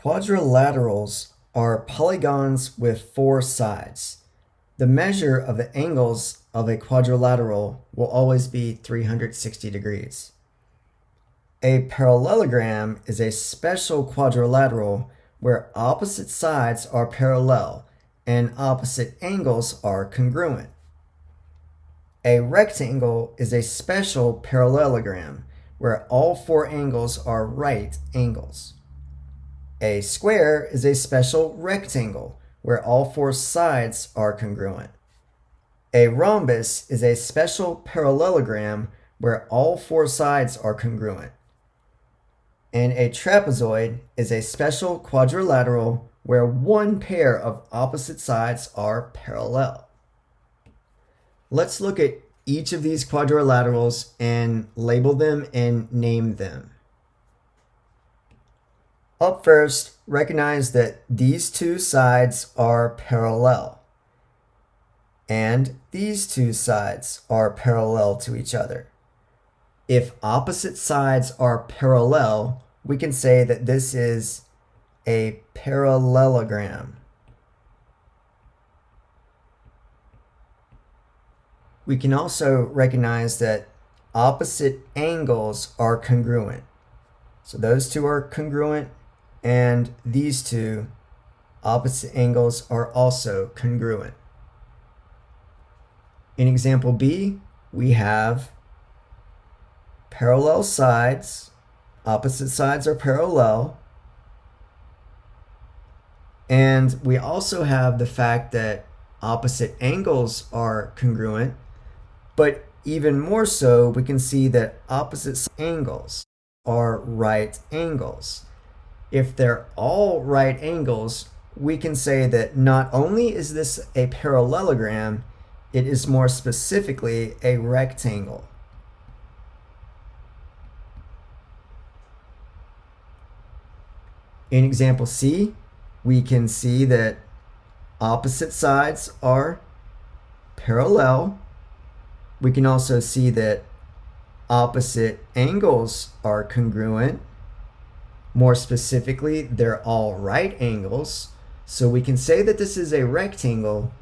Quadrilaterals are polygons with four sides. The measure of the angles of a quadrilateral will always be 360 degrees. A parallelogram is a special quadrilateral where opposite sides are parallel and opposite angles are congruent. A rectangle is a special parallelogram where all four angles are right angles. A square is a special rectangle where all four sides are congruent. A rhombus is a special parallelogram where all four sides are congruent. And a trapezoid is a special quadrilateral where one pair of opposite sides are parallel. Let's look at each of these quadrilaterals and label them and name them. Up first, recognize that these two sides are parallel, and these two sides are parallel to each other. If opposite sides are parallel, we can say that this is a parallelogram. We can also recognize that opposite angles are congruent. So those two are congruent, and these two opposite angles are also congruent. In example B, we have parallel sides, opposite sides are parallel, and we also have the fact that opposite angles are congruent, but even more so, we can see that opposite angles are right angles. If they're all right angles, we can say that not only is this a parallelogram, it is more specifically a rectangle. In example C, we can see that opposite sides are parallel. We can also see that opposite angles are congruent. More specifically, they're all right angles. So we can say that this is a rectangle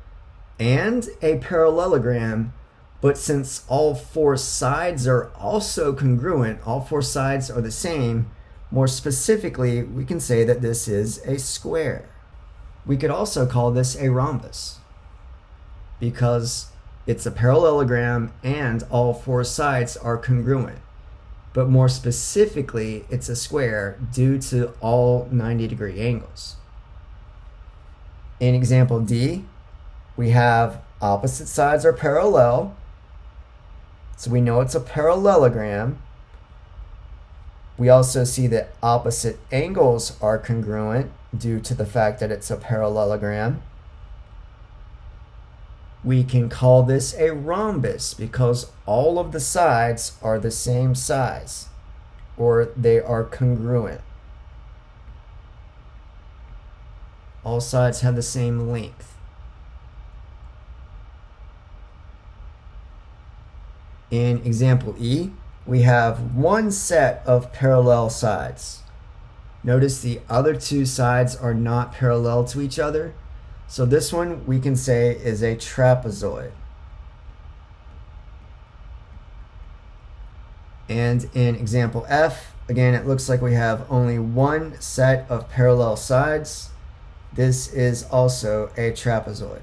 and a parallelogram, but since all four sides are also congruent, all four sides are the same, more specifically, we can say that this is a square. We could also call this a rhombus because it's a parallelogram and all four sides are congruent. But more specifically, it's a square due to all 90-degree angles. In example D, we have opposite sides are parallel, so we know it's a parallelogram. We also see that opposite angles are congruent due to the fact that it's a parallelogram. We can call this a rhombus because all of the sides are the same size, or they are congruent. All sides have the same length. In example E, we have one set of parallel sides. Notice the other two sides are not parallel to each other. So this one we can say is a trapezoid. And in example F, again, it looks like we have only one set of parallel sides. This is also a trapezoid.